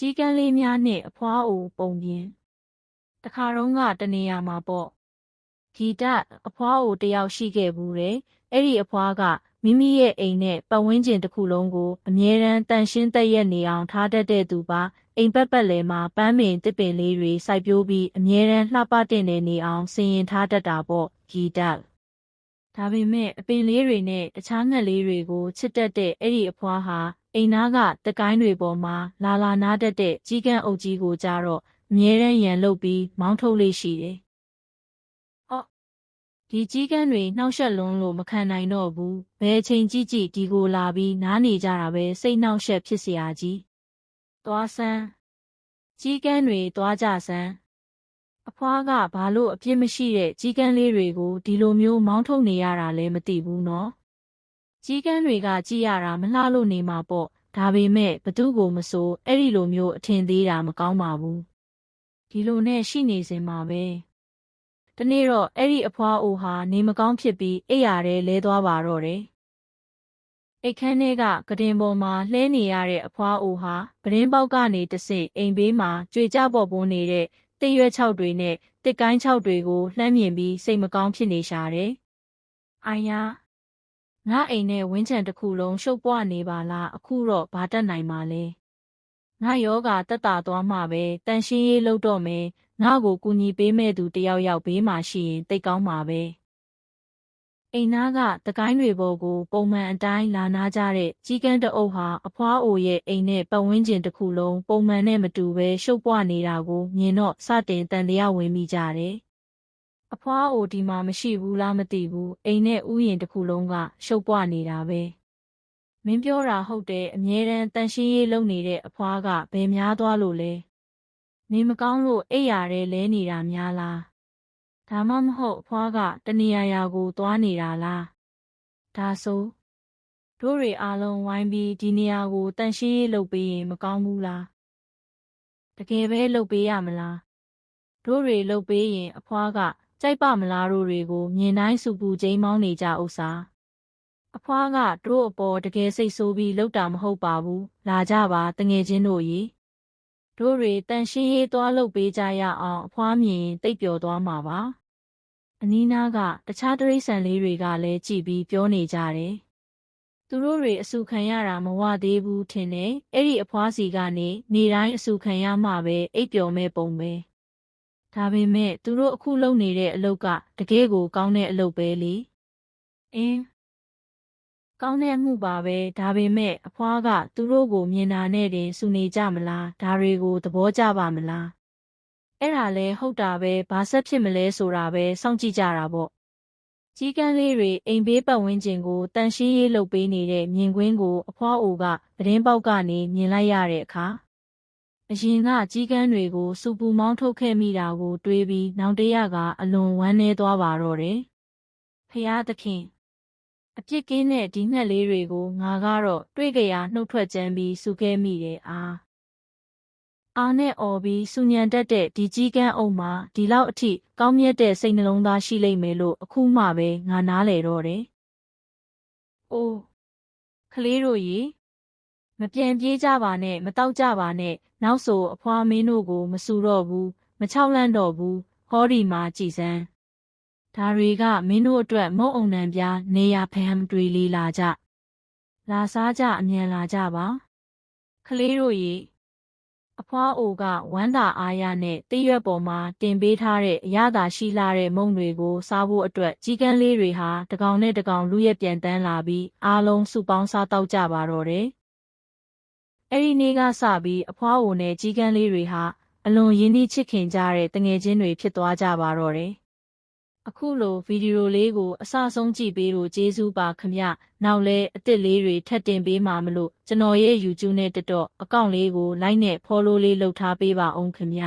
ကြီးကန်းလေးများနှင့်အဖွားအိုပုံပြင်တခါတုန်းကတနေရာမှာပေါ့ဂီတအဖွားအိုတယောက်ရှိခဲ့ဘူးတယ်အဲ့ဒီအဖွားကမိမိရဲ့အိမ်နဲ့ပတ်ဝန်းကျင်တစ်ခုလုံးကိုအမြဲတမ်းတန်ရှင်းသက်ရက်နေအောင်ထားတတ်တဲ့သူပါအိမ်ပတ်လည်မှာပန်းပင်တစ်ပင်လေးတွေစိုက်ပျိုးပြီးအမြဲတမ်းလှပတင်နေနေအောင်စင်ရင်ထားတတ်တာပေါ့ဂီတဒါပေမဲ့အပင်လေးတွေနဲ့တခြားငှက်လေးတွေကိုချစ်တတ်တဲ့အဲ့ဒီအဖွားဟာအိမ်သားကတကိုင်းတွေပေါ်မှာလာနားတတ်တဲ့ကြီးကန်းအုပ်ကြီးကိုကြတော့အမြဲတမ်းရန်လုပ်ပြီးမောင်းထုတ်လေးရှိတယ်။ဟောဒီကြီးကန်းတွေနှောက်ယှက်လွန်းလို့မခံနိုင်တော့ဘူး။ဘယ်အချိန်ကြည့်ဒီကိုလာပြီးနားနေကြတာပဲစိတ်နှောက်ယှက်ဖြစ်เสียကြီး။သွားစမ်းကြီးကန်းတွေသွားကြစမ်းအဖွားကဘာလို့အပြစ်မရှိတဲ့ကြီးကန်းလေးတွေကိုဒီလိုမျိုးမောင်းထုတ်နေရတာလဲမသိဘူးနော်။ကြီးကန်းတွေကကြည့်ရတာမလှလို့နေမှာပေါ့ဒါပေမဲ့ဘသူကိုမဆိုအဲ့ဒီလိုမျိုးအထင်သေးတာမကောင်းပါဘူးဒီလိုနဲ့ရှိနေစင်မှာပဲတနေ့တော့အဲ့ဒီအဖွားအိုဟာနေမကောင်းဖြစ်ပြီးအိပ်ရာထဲလဲသွားပါတော့တယ်အိတ်ခမ်းထဲကကတင်ပေါ်မှာလှဲနေရတဲ့အဖွားအိုဟာပရင်းပေါက်ကနေတဆင့်အိမ်ဘေးမှာကြွေကြပေါ်ပွန်းနေတဲ့တစ်ရွက်ခြောက်တွေနဲ့တစ်ကိုင်းခြောက်တွေကိုလှမ်းမြင်ပြီးစိတ်မကောင်းဖြစ်နေရှာတယ်အိုင်ယာငါအိမ်နဲ့ဝင်းချံတစ်ခုလုံးရှုပ်ပွားနေပါလားအခုတော့ဘာတတ်နိုင်မှာလဲငါယောဂတက်တာသွားမှပဲတန်ရှင်းရေးလုပ်တော့မယ်ငါ့ကိုကူညီပေးမဲ့သူတယောက်ဘေးမှာရှိရင်တိတ်ကောင်းပါပဲအိမ်သားကတကိုင်းတွေပေါ်ကိုပုံမှန်အတိုင်းလာနာကြတဲ့ကြီးကန်းတအုပ်ဟာအဖွားအိုရဲ့အိမ်နဲ့ပတ်ဝန်းကျင်တစ်ခုလုံးပုံမှန်နဲ့မတူပဲရှုပ်ပွားနေတာကိုမြင်တော့စတင်တန်တရားဝင်မိကြတယ်အဖွားအိုဒီမှာမရှိဘူးလားမသိဘူးအိမ်နဲ့ဥယျာဉ်တစ်ခုလုံးကရှုပ်ပွားနေတာပဲမင်းပြောတာဟုတ်တယ်အမြဲတမ်းတန်ရှင်းရေးလုပ်နေတဲ့အဖွားကဘယ်များသွားလို့လဲနေမကောင်းလို့အိပ်ရာထဲလဲနေတာများလားဒါမှမဟုတ်အဖွားကတနေရာကိုသွားနေတာလားဒါဆိုတို့တွေအားလုံးဝိုင်းပြီးဒီနေရာကိုတန်ရှင်းရေးလုပ်ပေးရင်မကောင်းဘူးလားတကယ်ပဲလုပ်ပေးရမလားတို့တွေလုပ်ပေးရင်အဖွားကကြိုက်ပါမလားတို့တွေကိုမြင်တိုင်းစူပူကျိမ်းမောင်းနေကြဥစ္စာအဖွားကတို့အပေါ်တကယ်စိတ်ဆိုးပြီးလုပ်တာမဟုတ်ပါဘူးလာကြပါတငယ်ချင်းတို့ရေတို့တွေတန်ရှင်းရေးသွားလုပ်ပေးကြရအောင်အဖွားမြင်တိတ်ပျော်သွားမှာပါအနီးနားကတခြားတရိษံလေးတွေကလည်းကြည်ပြီးပြောနေကြတယ်သူတို့တွေအဆူခံရတာမဝသေးဘူးထင်တယ်အဲ့ဒီအဖွားစီကနေနေတိုင်းအဆူခံရမှပဲအိပ်ပျော်မဲ့ပုံပဲဒါပေမဲ့သူတို့အခုလုပ်နေတဲ့အလုပ်ကတကယ်ကိုကောင်းတဲ့အလုပ်ပဲလေကောင်းတဲ့မှုပါပဲဒါပေမဲ့အဖွားကသူတို့ကိုမြင်တာနဲ့တင်စူနေကြမလားဒါတွေကိုသဘောကျပါမလားအဲ့ဒါလဲဟုတ်တာပဲဘာဆက်ဖြစ်မလဲဆိုတာပဲစောင့်ကြည့်ကြတာပေါ့ကြီးကန်းလေးတွေအိမ်ဘေးပတ်ဝန်းကျင်ကိုတန်ရှင်းရေးလုပ်ပေးနေတဲ့မြင်ကွင်းကိုအဖွားအိုကသတင်းပေါက်ကနေမြင်လိုက်ရတဲ့အခါအရင်ကကြီးကန်းတွေကိုစူပူမောင်းထုတ်ခဲ့မိတာကိုတွေးပြီးနောင်တရကအလွန်ဝမ်းနည်းသွားပါတော့တယ်ဖျားသခင်အပြစ်ကင်းတဲ့ဒီငှက်လေးတွေကိုငါကတော့တွေ့ကြရနှုတ်ထွက်ကြမ်းပြီးစူခဲ့မိတယ်အားနဲ့အော်ပြီးစူညံတတ်တဲ့ဒီကြီးကန်းအုပ်မှာဒီလောက်အထိကောင်းမြတ်တဲ့စိတ်နှလုံးသားရှိလိမ့်မယ်လို့အခုမှပဲငါနားလည်တော့တယ်။အိုးကလေးတို့ရေမပြန်ပြေးကြပါနဲ့မတောက်ကြပါနဲ့နောက်ဆိုအဖွားမင်းတို့ကိုမစူတော့ဘူးမချောက်လန့်တော့ဘူးဟောဒီမှာကြည်စမ်းဒါတွေကမင်းတို့အတွက်မုံအုံနံပြားနေရဖဟမ်တွေလေးလာကြလာစားကြအမြန်လာကြပါကလေးတို့ရေအဖွားအိုကဝမ်းသာအားရနဲ့တရွက်ပေါ်မှာတင်ပေးထားတဲ့အရသာရှိလာတဲ့မုံတွေကိုစားဖို့အတွက်ကြီးကန်းလေးတွေဟာတကောင်နဲ့တကောင်လူရက်ပြန်တန်းလာပြီးအားလုံးစုပေါင်းစားတောက်ကြပါတော့တယ်အဲ့ဒီနေ့ကစပြီးအဖွားအိုနဲ့ကြီးကန်းလေးတွေဟာအလွန်ရင်းနှီးချစ်ခင်ကြတဲ့တငယ်ချင်းတွေဖြစ်သွားကြပါတော့တယ်အခုလိုဗီဒီယိုလေးကိုအစဆုံးကြည့်ပေးလို့ကျေးဇူးပါခင်ဗျနောက်လဲအစ်စ်လေးတွေထပ်တင်ပေးမှာမလို့ကျွန်တော်ရဲ့ YouTube နဲ့ TikTok အကောင့်လေးကို like နဲ့ follow လေးလုပ်ထားပေးပါအောင်ခင်ဗျ